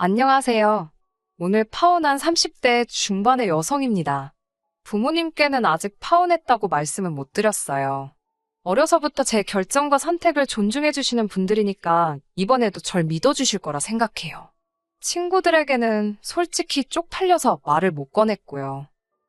안녕하세요. 오늘 파혼한 30대 중반의 여성입니다. 부모님께는 아직 파혼했다고 말씀은 못 드렸어요. 어려서부터 제 결정과 선택을 존중해주시는 분들이니까 이번에도 절 믿어주실 거라 생각해요. 친구들에게는 솔직히 쪽팔려서 말을 못 꺼냈고요.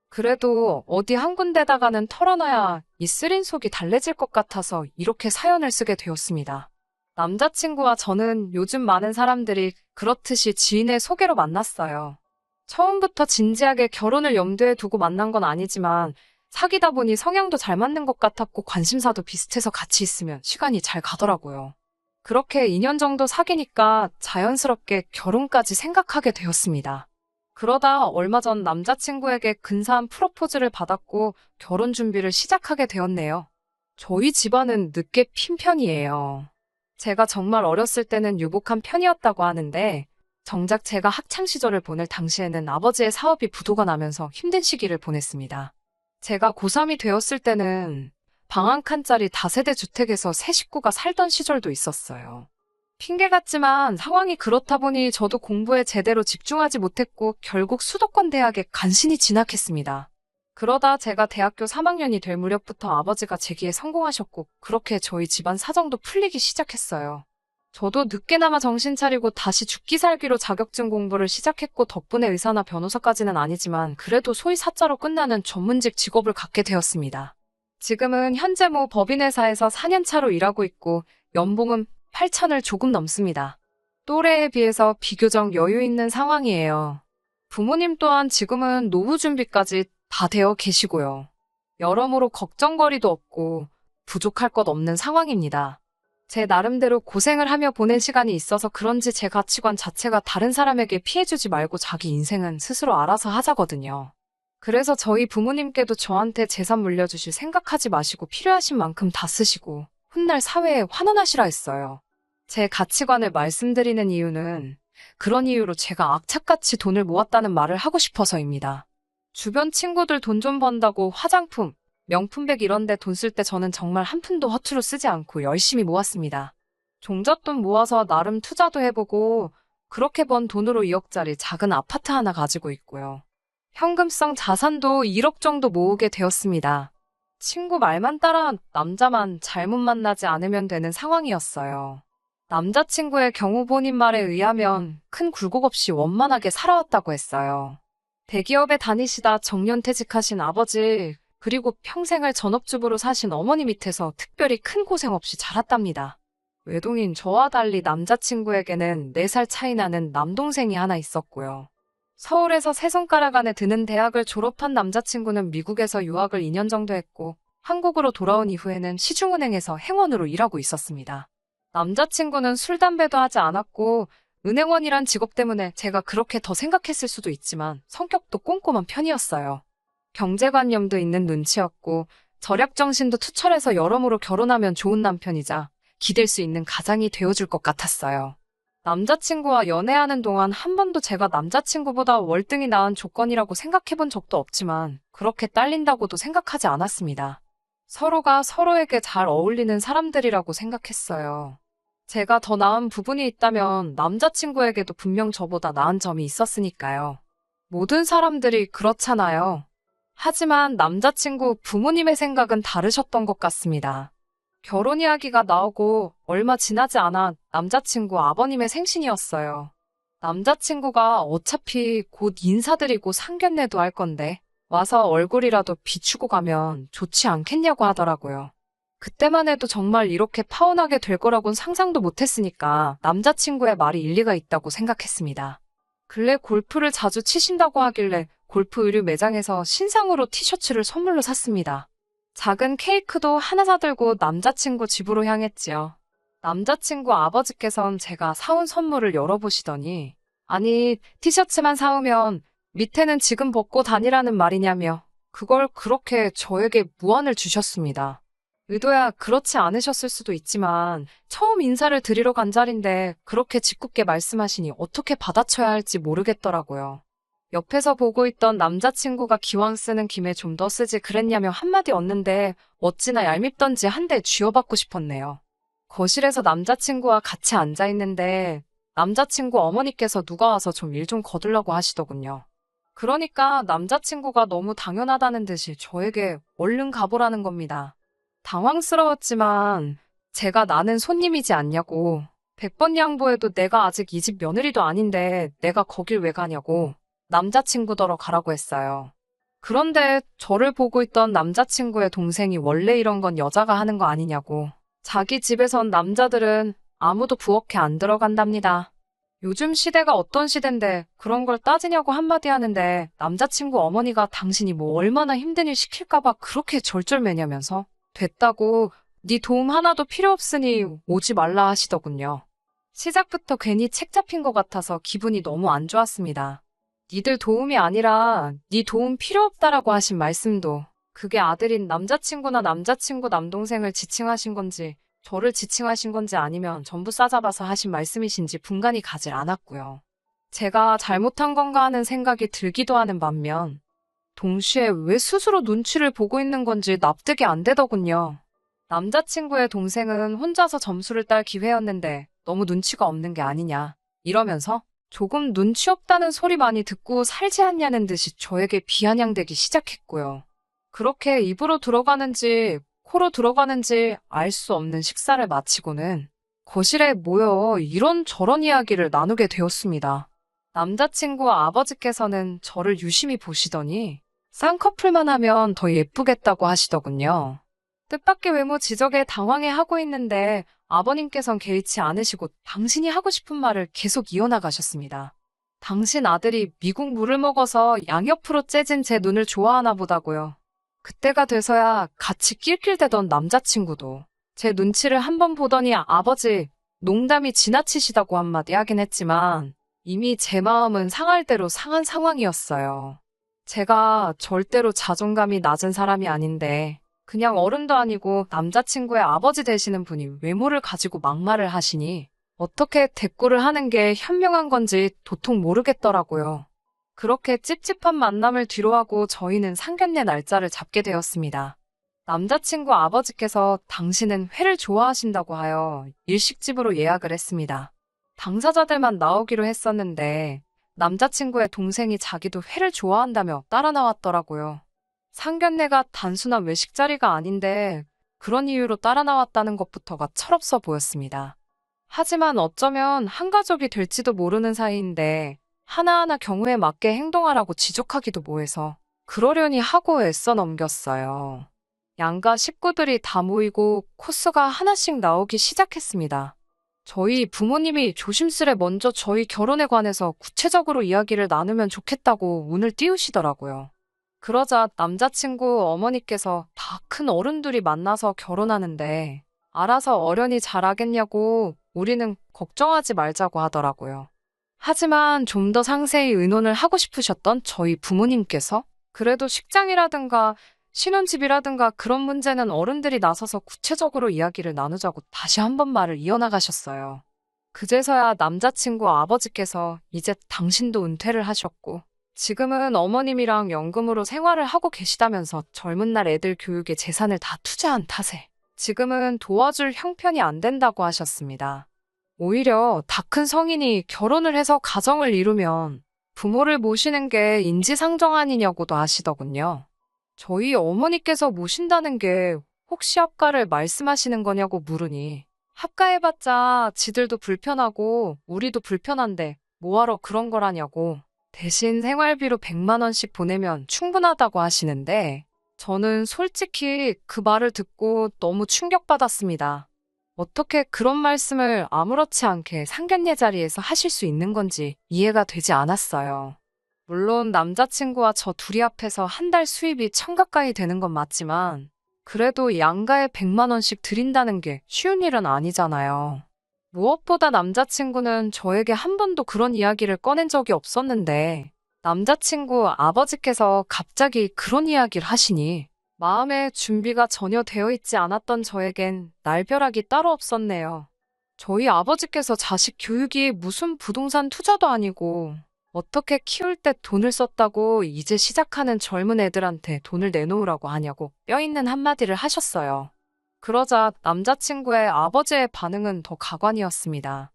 그래도 어디 한 군데다가는 털어놔야 이 쓰린 속이 달래질 것 같아서 이렇게 사연을 쓰게 되었습니다. 남자친구와 저는 요즘 많은 사람들이 그렇듯이 지인의 소개로 만났어요. 처음부터 진지하게 결혼을 염두에 두고 만난 건 아니지만 사귀다 보니 성향도 잘 맞는 것 같았고 관심사도 비슷해서 같이 있으면 시간이 잘 가더라고요. 그렇게 2년 정도 사귀니까 자연스럽게 결혼까지 생각하게 되었습니다. 그러다 얼마 전 남자친구에게 근사한 프로포즈를 받았고 결혼 준비를 시작하게 되었네요. 저희 집안은 늦게 핀 편이에요. 제가 정말 어렸을 때는 유복한 편이었다고 하는데 정작 제가 학창 시절을 보낼 당시에는 아버지의 사업이 부도가 나면서 힘든 시기를 보냈습니다. 제가 고3이 되었을 때는 방 한 칸짜리 다세대 주택에서 세 식구가 살던 시절도 있었어요. 핑계 같지만 상황이 그렇다 보니 저도 공부에 제대로 집중하지 못했고 결국 수도권 대학에 간신히 진학했습니다. 그러다 제가 대학교 3학년이 될 무렵부터 아버지가 재기에 성공하셨고 그렇게 저희 집안 사정도 풀리기 시작했어요. 저도 늦게나마 정신 차리고 다시 죽기 살기로 자격증 공부를 시작했고 덕분에 의사나 변호사까지는 아니지만 그래도 소위 사자로 끝나는 전문직 직업을 갖게 되었습니다. 지금은 현재 모 법인회사에서 4년차로 일하고 있고 연봉은 8천을 조금 넘습니다. 또래에 비해서 비교적 여유 있는 상황이에요. 부모님 또한 지금은 노후 준비까지 다 되어 계시고요. 여러모로 걱정거리도 없고 부족할 것 없는 상황입니다. 제 나름대로 고생을 하며 보낸 시간이 있어서 그런지 제 가치관 자체가 다른 사람에게 피해주지 말고 자기 인생은 스스로 알아서 하자거든요. 그래서 저희 부모님께도 저한테 재산 물려주실 생각하지 마시고 필요하신 만큼 다 쓰시고 훗날 사회에 환원하시라 했어요. 제 가치관을 말씀드리는 이유는 그런 이유로 제가 악착같이 돈을 모았다는 말을 하고 싶어서입니다. 주변 친구들 돈 좀 번다고 화장품, 명품백 이런 데 돈 쓸 때 저는 정말 한 푼도 허투루 쓰지 않고 열심히 모았습니다. 종잣돈 모아서 나름 투자도 해보고 그렇게 번 돈으로 2억짜리 작은 아파트 하나 가지고 있고요. 현금성 자산도 1억 정도 모으게 되었습니다. 친구 말만 따라 남자만 잘못 만나지 않으면 되는 상황이었어요. 남자친구의 경우 본인 말에 의하면 큰 굴곡 없이 원만하게 살아왔다고 했어요. 대기업에 다니시다 정년퇴직하신 아버지, 그리고 평생을 전업주부로 사신 어머니 밑에서 특별히 큰 고생 없이 자랐답니다. 외동인 저와 달리 남자친구에게는 4살 차이 나는 남동생이 하나 있었고요. 서울에서 세 손가락 안에 드는 대학을 졸업한 남자친구는 미국에서 유학을 2년 정도 했고 한국으로 돌아온 이후에는 시중은행에서 행원으로 일하고 있었습니다. 남자친구는 술, 담배도 하지 않았고 은행원이란 직업 때문에 제가 그렇게 더 생각했을 수도 있지만 성격도 꼼꼼한 편이었어요. 경제관념도 있는 눈치였고 절약정신도 투철해서 여러모로 결혼하면 좋은 남편이자 기댈 수 있는 가장이 되어줄 것 같았어요. 남자친구와 연애하는 동안 한 번도 제가 남자친구보다 월등히 나은 조건이라고 생각해본 적도 없지만 그렇게 딸린다고도 생각하지 않았습니다. 서로가 서로에게 잘 어울리는 사람들이라고 생각했어요. 제가 더 나은 부분이 있다면 남자친구에게도 분명 저보다 나은 점이 있었으니까요. 모든 사람들이 그렇잖아요. 하지만 남자친구 부모님의 생각은 다르셨던 것 같습니다. 결혼 이야기가 나오고 얼마 지나지 않아 남자친구 아버님의 생신이었어요. 남자친구가 어차피 곧 인사드리고 상견례도 할 건데 와서 얼굴이라도 비추고 가면 좋지 않겠냐고 하더라고요. 그때만 해도 정말 이렇게 파혼하게 될 거라고는 상상도 못했으니까 남자친구의 말이 일리가 있다고 생각했습니다. 근래 골프를 자주 치신다고 하길래 골프 의류 매장에서 신상으로 티셔츠를 선물로 샀습니다. 작은 케이크도 하나 사들고 남자친구 집으로 향했지요. 남자친구 아버지께선 제가 사온 선물을 열어보시더니 아니 티셔츠만 사오면 밑에는 지금 벗고 다니라는 말이냐며 그걸 그렇게 저에게 무안을 주셨습니다. 의도야 그렇지 않으셨을 수도 있지만 처음 인사를 드리러 간 자리인데 그렇게 짓궂게 말씀하시니 어떻게 받아쳐야 할지 모르겠더라고요. 옆에서 보고 있던 남자친구가 기왕 쓰는 김에 좀 더 쓰지 그랬냐며 한마디 얻는데 어찌나 얄밉던지 한 대 쥐어받고 싶었네요. 거실에서 남자친구와 같이 앉아있는데 남자친구 어머니께서 누가 와서 좀 일 좀 거들라고 하시더군요. 그러니까 남자친구가 너무 당연하다는 듯이 저에게 얼른 가보라는 겁니다. 당황스러웠지만 제가 나는 손님이지 않냐고 100번 양보해도 내가 아직 이 집 며느리도 아닌데 내가 거길 왜 가냐고 남자친구더러 가라고 했어요. 그런데 저를 보고 있던 남자친구의 동생이 원래 이런 건 여자가 하는 거 아니냐고 자기 집에선 남자들은 아무도 부엌에 안 들어간답니다. 요즘 시대가 어떤 시대인데 그런 걸 따지냐고 한마디 하는데 남자친구 어머니가 당신이 뭐 얼마나 힘든 일 시킬까봐 그렇게 절절매냐면서 됐다고 네 도움 하나도 필요 없으니 오지 말라 하시더군요. 시작부터 괜히 책 잡힌 것 같아서 기분이 너무 안 좋았습니다. 니들 도움이 아니라 네 도움 필요 없다라고 하신 말씀도 그게 아들인 남자친구나 남자친구 남동생을 지칭하신 건지 저를 지칭하신 건지 아니면 전부 싸잡아서 하신 말씀이신지 분간이 가질 않았고요. 제가 잘못한 건가 하는 생각이 들기도 하는 반면 동시에 왜 스스로 눈치를 보고 있는 건지 납득이 안 되더군요. 남자친구의 동생은 혼자서 점수를 딸 기회였는데 너무 눈치가 없는 게 아니냐 이러면서 조금 눈치 없다는 소리 많이 듣고 살지 않냐는 듯이 저에게 비아냥대기 시작했고요. 그렇게 입으로 들어가는지 코로 들어가는지 알 수 없는 식사를 마치고는 거실에 모여 이런저런 이야기를 나누게 되었습니다. 남자친구 아버지께서는 저를 유심히 보시더니 쌍꺼풀만 하면 더 예쁘겠다고 하시더군요. 뜻밖의 외모 지적에 당황해하고 있는데 아버님께선 개의치 않으시고 당신이 하고 싶은 말을 계속 이어나가셨습니다. 당신 아들이 미국 물을 먹어서 양옆으로 째진 제 눈을 좋아하나 보다고요. 그때가 돼서야 같이 낄낄대던 남자친구도 제 눈치를 한번 보더니 아버지 농담이 지나치시다고 한마디 하긴 했지만 이미 제 마음은 상할 대로 상한 상황이었어요. 제가 절대로 자존감이 낮은 사람이 아닌데 그냥 어른도 아니고 남자친구의 아버지 되시는 분이 외모를 가지고 막말을 하시니 어떻게 대꾸를 하는 게 현명한 건지 도통 모르겠더라고요. 그렇게 찝찝한 만남을 뒤로하고 저희는 상견례 날짜를 잡게 되었습니다. 남자친구 아버지께서 당신은 회를 좋아하신다고 하여 일식집으로 예약을 했습니다. 당사자들만 나오기로 했었는데 남자친구의 동생이 자기도 회를 좋아한다며 따라 나왔더라고요. 상견례가 단순한 외식 자리가 아닌데 그런 이유로 따라 나왔다는 것부터가 철없어 보였습니다. 하지만 어쩌면 한 가족이 될지도 모르는 사이인데 하나하나 경우에 맞게 행동하라고 지적하기도 뭐해서 그러려니 하고 애써 넘겼어요. 양가 식구들이 다 모이고 코스가 하나씩 나오기 시작했습니다. 저희 부모님이 조심스레 먼저 저희 결혼에 관해서 구체적으로 이야기를 나누면 좋겠다고 운을 띄우시더라고요. 그러자 남자친구 어머니께서 다 큰 어른들이 만나서 결혼하는데 알아서 어련히 잘하겠냐고 우리는 걱정하지 말자고 하더라고요. 하지만 좀 더 상세히 의논을 하고 싶으셨던 저희 부모님께서 그래도 식장이라든가 신혼집이라든가 그런 문제는 어른들이 나서서 구체적으로 이야기를 나누자고 다시 한번 말을 이어나가셨어요. 그제서야 남자친구 아버지께서 이제 당신도 은퇴를 하셨고 지금은 어머님이랑 연금으로 생활을 하고 계시다면서 젊은 날 애들 교육에 재산을 다 투자한 탓에 지금은 도와줄 형편이 안 된다고 하셨습니다. 오히려 다 큰 성인이 결혼을 해서 가정을 이루면 부모를 모시는 게 인지상정 아니냐고도 하시더군요. 저희 어머니께서 모신다는 게 혹시 합가를 말씀하시는 거냐고 물으니 합가해봤자 지들도 불편하고 우리도 불편한데 뭐하러 그런 거라냐고 대신 생활비로 100만 원씩 보내면 충분하다고 하시는데 저는 솔직히 그 말을 듣고 너무 충격받았습니다. 어떻게 그런 말씀을 아무렇지 않게 상견례 자리에서 하실 수 있는 건지 이해가 되지 않았어요. 물론 남자친구와 저 둘이 합해서 한 달 수입이 1000 가까이 되는 건 맞지만 그래도 양가에 100만 원씩 드린다는 게 쉬운 일은 아니잖아요. 무엇보다 남자친구는 저에게 한 번도 그런 이야기를 꺼낸 적이 없었는데 남자친구 아버지께서 갑자기 그런 이야기를 하시니 마음의 준비가 전혀 되어 있지 않았던 저에겐 날벼락이 따로 없었네요. 저희 아버지께서 자식 교육이 무슨 부동산 투자도 아니고 어떻게 키울 때 돈을 썼다고 이제 시작하는 젊은 애들한테 돈을 내놓으라고 하냐고 뼈있는 한마디를 하셨어요. 그러자 남자친구의 아버지의 반응은 더 가관이었습니다.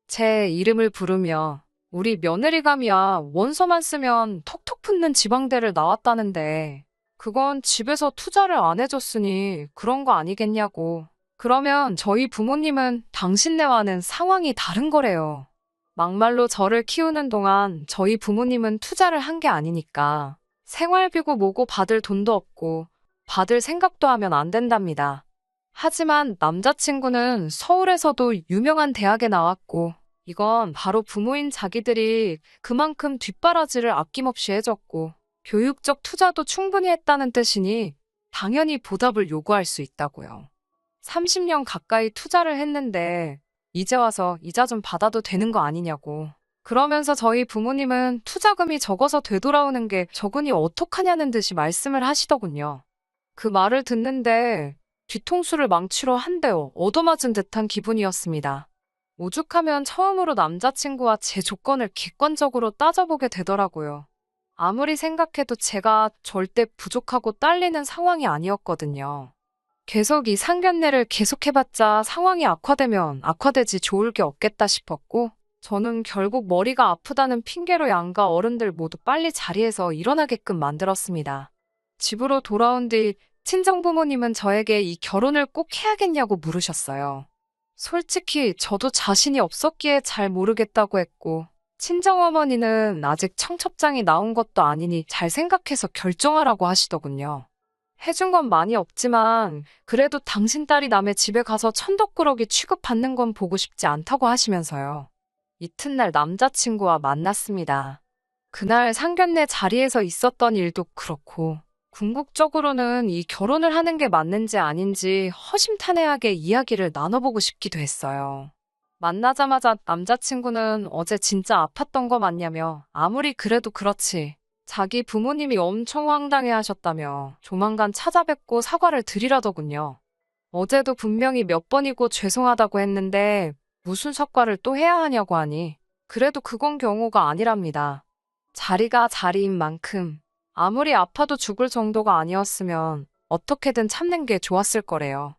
제 이름을 부르며 우리 며느리감이야 원서만 쓰면 톡톡 붙는 지방대를 나왔다는데 그건 집에서 투자를 안 해줬으니 그런 거 아니겠냐고. 그러면 저희 부모님은 당신네와는 상황이 다른 거래요. 막말로 저를 키우는 동안 저희 부모님은 투자를 한 게 아니니까 생활비고 뭐고 받을 돈도 없고 받을 생각도 하면 안 된답니다. 하지만 남자친구는 서울에서도 유명한 대학에 나왔고 이건 바로 부모인 자기들이 그만큼 뒷바라지를 아낌없이 해줬고 교육적 투자도 충분히 했다는 뜻이니 당연히 보답을 요구할 수 있다고요. 30년 가까이 투자를 했는데 이제 와서 이자 좀 받아도 되는 거 아니냐고. 그러면서 저희 부모님은 투자금이 적어서 되돌아오는 게 적으니 어떡하냐는 듯이 말씀을 하시더군요. 그 말을 듣는데 뒤통수를 망치로 한 대 얻어맞은 듯한 기분이었습니다. 오죽하면 처음으로 남자친구와 제 조건을 객관적으로 따져보게 되더라고요. 아무리 생각해도 제가 절대 부족하고 딸리는 상황이 아니었거든요. 계속 이 상견례를 계속해봤자 상황이 악화되면 악화되지 좋을 게 없겠다 싶었고 저는 결국 머리가 아프다는 핑계로 양가 어른들 모두 빨리 자리에서 일어나게끔 만들었습니다. 집으로 돌아온 뒤 친정부모님은 저에게 이 결혼을 꼭 해야겠냐고 물으셨어요. 솔직히 저도 자신이 없었기에 잘 모르겠다고 했고 친정어머니는 아직 청첩장이 나온 것도 아니니 잘 생각해서 결정하라고 하시더군요. 해준 건 많이 없지만 그래도 당신 딸이 남의 집에 가서 천덕꾸러기 취급받는 건 보고 싶지 않다고 하시면서요. 이튿날 남자친구와 만났습니다. 그날 상견례 자리에서 있었던 일도 그렇고 궁극적으로는 이 결혼을 하는 게 맞는지 아닌지 허심탄회하게 이야기를 나눠보고 싶기도 했어요. 만나자마자 남자친구는 어제 진짜 아팠던 거 맞냐며 아무리 그래도 그렇지. 자기 부모님이 엄청 황당해 하셨다며 조만간 찾아뵙고 사과를 드리라더군요. 어제도 분명히 몇 번이고 죄송하다고 했는데 무슨 사과를 또 해야 하냐고 하니 그래도 그건 경우가 아니랍니다. 자리가 자리인 만큼 아무리 아파도 죽을 정도가 아니었으면 어떻게든 참는 게 좋았을 거래요.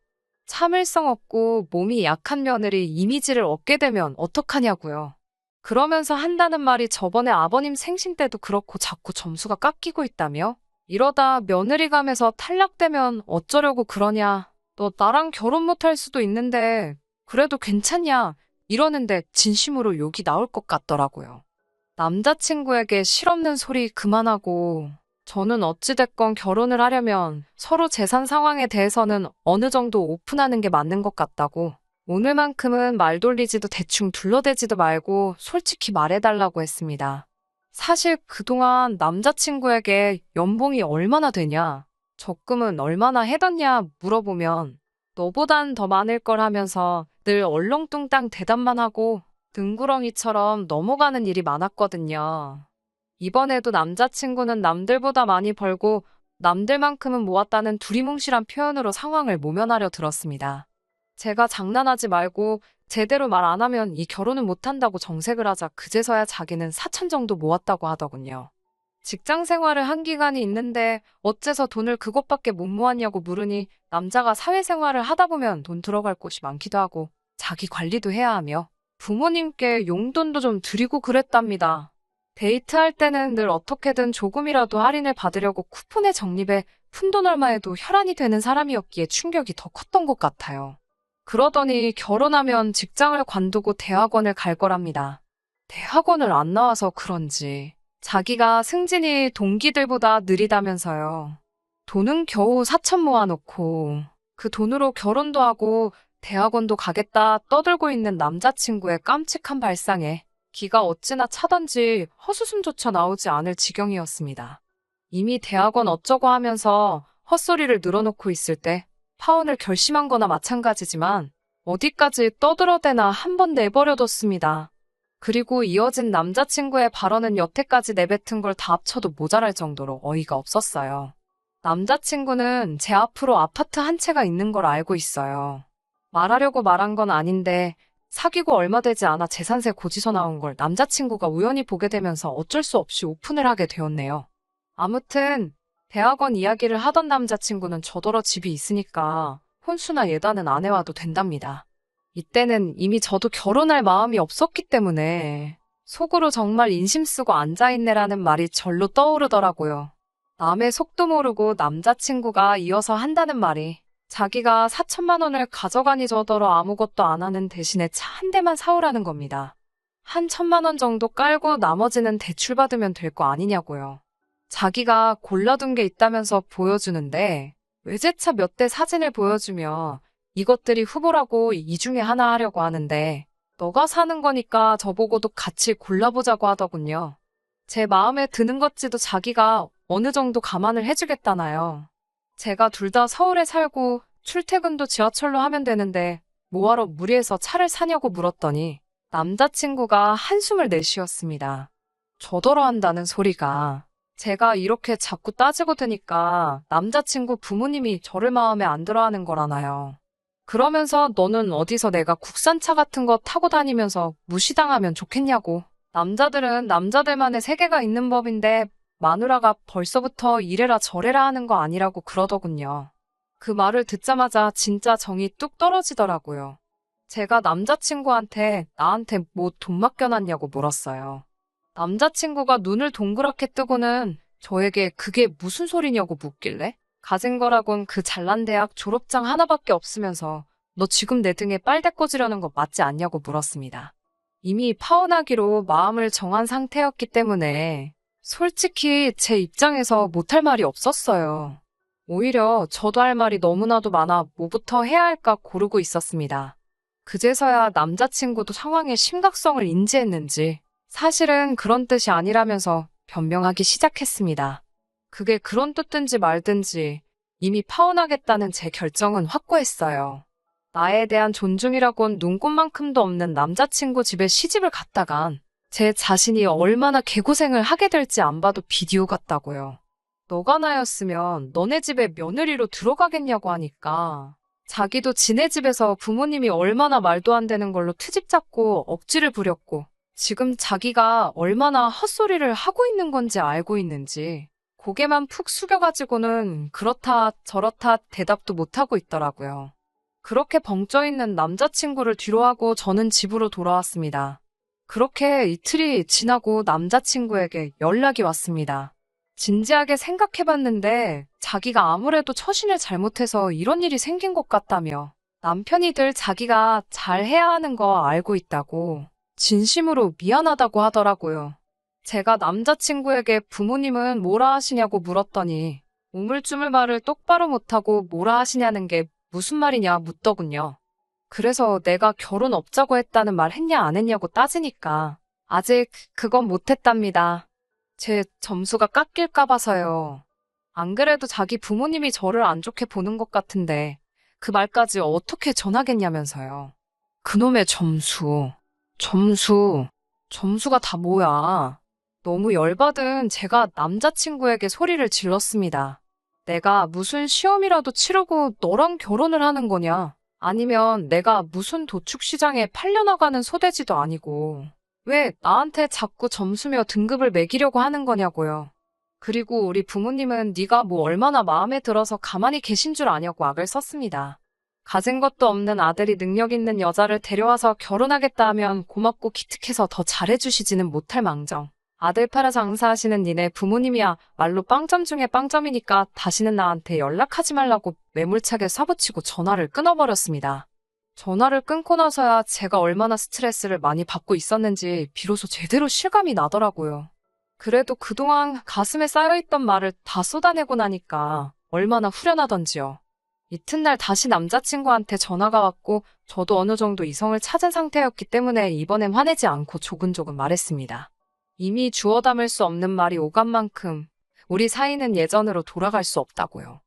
참을성 없고 몸이 약한 며느리 이미지를 얻게 되면 어떡하냐고요. 그러면서 한다는 말이 저번에 아버님 생신 때도 그렇고 자꾸 점수가 깎이고 있다며? 이러다 며느리감에서 탈락되면 어쩌려고 그러냐. 너 나랑 결혼 못할 수도 있는데 그래도 괜찮냐? 이러는데 진심으로 욕이 나올 것 같더라고요. 남자친구에게 실없는 소리 그만하고 저는 어찌됐건 결혼을 하려면 서로 재산 상황에 대해서는 어느 정도 오픈하는 게 맞는 것 같다고. 오늘만큼은 말 돌리지도 대충 둘러대지도 말고 솔직히 말해달라고 했습니다. 사실 그동안 남자친구에게 연봉이 얼마나 되냐, 적금은 얼마나 해뒀냐 물어보면 너보단 더 많을 걸 하면서 늘 얼렁뚱땅 대답만 하고 등구렁이처럼 넘어가는 일이 많았거든요. 이번에도 남자친구는 남들보다 많이 벌고 남들만큼은 모았다는 두리뭉실한 표현으로 상황을 모면하려 들었습니다. 제가 장난하지 말고 제대로 말 안 하면 이 결혼은 못한다고 정색을 하자 그제서야 자기는 4천 정도 모았다고 하더군요. 직장 생활을 한 기간이 있는데 어째서 돈을 그것밖에 못 모았냐고 물으니 남자가 사회생활을 하다 보면 돈 들어갈 곳이 많기도 하고 자기 관리도 해야 하며 부모님께 용돈도 좀 드리고 그랬답니다. 데이트할 때는 늘 어떻게든 조금이라도 할인을 받으려고 쿠폰에 적립해 푼돈 얼마에도 혈안이 되는 사람이었기에 충격이 더 컸던 것 같아요. 그러더니 결혼하면 직장을 관두고 대학원을 갈 거랍니다. 대학원을 안 나와서 그런지 자기가 승진이 동기들보다 느리다면서요. 돈은 겨우 4천 모아놓고 그 돈으로 결혼도 하고 대학원도 가겠다 떠들고 있는 남자친구의 깜찍한 발상에 기가 어찌나 차던지 헛웃음조차 나오지 않을 지경이었습니다. 이미 대학원 어쩌고 하면서 헛소리를 늘어놓고 있을 때 파혼을 결심한 거나 마찬가지지만 어디까지 떠들어대나 한번 내버려뒀습니다. 그리고 이어진 남자친구의 발언은 여태까지 내뱉은 걸 다 합쳐도 모자랄 정도로 어이가 없었어요. 남자친구는 제 앞으로 아파트 한 채가 있는 걸 알고 있어요. 말하려고 말한 건 아닌데 사귀고 얼마 되지 않아 재산세 고지서 나온 걸 남자친구가 우연히 보게 되면서 어쩔 수 없이 오픈을 하게 되었네요. 아무튼 대학원 이야기를 하던 남자친구는 저더러 집이 있으니까 혼수나 예단은 안 해와도 된답니다. 이때는 이미 저도 결혼할 마음이 없었기 때문에 속으로 정말 인심 쓰고 앉아있네라는 말이 절로 떠오르더라고요. 남의 속도 모르고 남자친구가 이어서 한다는 말이 자기가 4천만 원을 가져가니 저더러 아무것도 안 하는 대신에 차 한 대만 사오라는 겁니다. 한 1,000만 원 정도 깔고 나머지는 대출 받으면 될 거 아니냐고요. 자기가 골라둔 게 있다면서 보여주는데 외제차 몇 대 사진을 보여주며 이것들이 후보라고 이 중에 하나 하려고 하는데 너가 사는 거니까 저보고도 같이 골라보자고 하더군요. 제 마음에 드는 것지도 자기가 어느 정도 감안을 해주겠다나요. 제가 둘 다 서울에 살고 출퇴근도 지하철로 하면 되는데 뭐하러 무리해서 차를 사냐고 물었더니 남자친구가 한숨을 내쉬었습니다. 저더러 한다는 소리가 제가 이렇게 자꾸 따지고 드니까 남자친구 부모님이 저를 마음에 안 들어하는 거라나요. 그러면서 너는 어디서 내가 국산차 같은 거 타고 다니면서 무시당하면 좋겠냐고. 남자들은 남자들만의 세계가 있는 법인데 마누라가 벌써부터 이래라 저래라 하는 거 아니라고 그러더군요. 그 말을 듣자마자 진짜 정이 뚝 떨어지더라고요. 제가 남자친구한테 나한테 뭐 돈 맡겨놨냐고 물었어요. 남자친구가 눈을 동그랗게 뜨고는 저에게 그게 무슨 소리냐고 묻길래 가진 거라곤 그 잘난 대학 졸업장 하나밖에 없으면서 너 지금 내 등에 빨대 꽂으려는 거 맞지 않냐고 물었습니다. 이미 파혼하기로 마음을 정한 상태였기 때문에 솔직히 제 입장에서 못할 말이 없었어요. 오히려 저도 할 말이 너무나도 많아 뭐부터 해야 할까 고르고 있었습니다. 그제서야 남자친구도 상황의 심각성을 인지했는지 사실은 그런 뜻이 아니라면서 변명하기 시작했습니다. 그게 그런 뜻든지 말든지 이미 파혼하겠다는 제 결정은 확고했어요. 나에 대한 존중이라곤 눈꼽만큼도 없는 남자친구 집에 시집을 갔다간 제 자신이 얼마나 개고생을 하게 될지 안 봐도 비디오 같다고요. 너가 나였으면 너네 집에 며느리로 들어가겠냐고 하니까 자기도 지네 집에서 부모님이 얼마나 말도 안 되는 걸로 트집 잡고 억지를 부렸고 지금 자기가 얼마나 헛소리를 하고 있는 건지 알고 있는지 고개만 푹 숙여가지고는 그렇다 저렇다 대답도 못하고 있더라고요. 그렇게 벙쪄있는 남자친구를 뒤로하고 저는 집으로 돌아왔습니다. 그렇게 이틀이 지나고 남자친구에게 연락이 왔습니다. 진지하게 생각해봤는데 자기가 아무래도 처신을 잘못해서 이런 일이 생긴 것 같다며 남편이 늘 자기가 잘해야 하는 거 알고 있다고 진심으로 미안하다고 하더라고요. 제가 남자친구에게 부모님은 뭐라 하시냐고 물었더니 우물쭈물 말을 똑바로 못하고 뭐라 하시냐는 게 무슨 말이냐 묻더군요. 그래서 내가 결혼 없자고 했다는 말 했냐 안 했냐고 따지니까 아직 그건 못했답니다. 제 점수가 깎일까 봐서요. 안 그래도 자기 부모님이 저를 안 좋게 보는 것 같은데 그 말까지 어떻게 전하겠냐면서요. 그놈의 점수가 다 뭐야. 너무 열받은 제가 남자친구에게 소리를 질렀습니다. 내가 무슨 시험이라도 치르고 너랑 결혼을 하는 거냐? 아니면 내가 무슨 도축시장에 팔려나가는 소돼지도 아니고 왜 나한테 자꾸 점수며 등급을 매기려고 하는 거냐고요. 그리고 우리 부모님은 네가 뭐 얼마나 마음에 들어서 가만히 계신 줄 아냐고 악을 썼습니다. 가진 것도 없는 아들이 능력 있는 여자를 데려와서 결혼하겠다 하면 고맙고 기특해서 더 잘해주시지는 못할 망정. 아들 팔아 장사하시는 니네 부모님이야 말로 빵점 중에 빵점이니까 다시는 나한테 연락하지 말라고 매몰차게 쏴붙이고 전화를 끊어버렸습니다. 전화를 끊고 나서야 제가 얼마나 스트레스를 많이 받고 있었는지 비로소 제대로 실감이 나더라고요. 그래도 그동안 가슴에 쌓여있던 말을 다 쏟아내고 나니까 얼마나 후련하던지요. 이튿날 다시 남자친구한테 전화가 왔고 저도 어느 정도 이성을 찾은 상태였기 때문에 이번엔 화내지 않고 조근조근 말했습니다. 이미 주워 담을 수 없는 말이 오간 만큼 우리 사이는 예전으로 돌아갈 수 없다고요.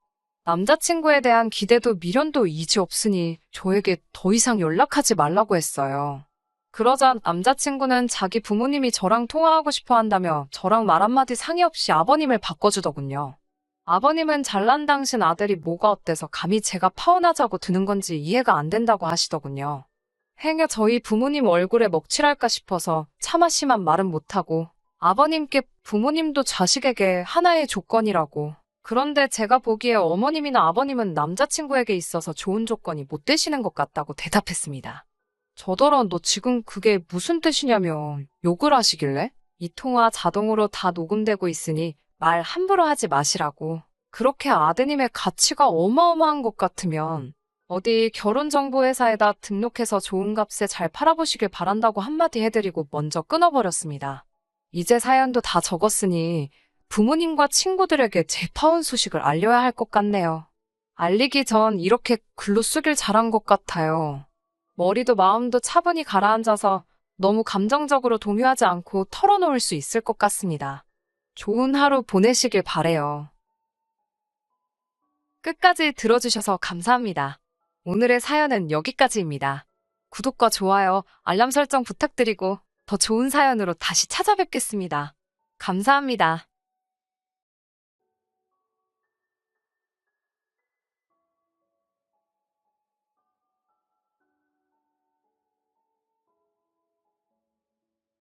남자친구에 대한 기대도 미련도 이지 없으니 저에게 더 이상 연락하지 말라고 했어요. 그러자 남자친구는 자기 부모님이 저랑 통화하고 싶어 한다며 저랑 말 한마디 상의 없이 아버님을 바꿔주더군요. 아버님은 잘난 당신 아들이 뭐가 어때서 감히 제가 파혼하자고 드는 건지 이해가 안 된다고 하시더군요. 행여 저희 부모님 얼굴에 먹칠할까 싶어서 차마 심한 말은 못하고 아버님께 부모님도 자식에게 하나의 조건이라고. 그런데 제가 보기에 어머님이나 아버님은 남자친구에게 있어서 좋은 조건이 못 되시는 것 같다고 대답했습니다. 저더러 너 지금 그게 무슨 뜻이냐며 욕을 하시길래? 이 통화 자동으로 다 녹음되고 있으니 말 함부로 하지 마시라고. 그렇게 아드님의 가치가 어마어마한 것 같으면 어디 결혼정보회사에다 등록해서 좋은 값에 잘 팔아보시길 바란다고 한마디 해드리고 먼저 끊어버렸습니다. 이제 사연도 다 적었으니 부모님과 친구들에게 제 파혼 소식을 알려야 할 것 같네요. 알리기 전 이렇게 글로 쓰길 잘한 것 같아요. 머리도 마음도 차분히 가라앉아서 너무 감정적으로 동요하지 않고 털어놓을 수 있을 것 같습니다. 좋은 하루 보내시길 바래요. 끝까지 들어주셔서 감사합니다. 오늘의 사연은 여기까지입니다. 구독과 좋아요, 알람 설정 부탁드리고 더 좋은 사연으로 다시 찾아뵙겠습니다. 감사합니다.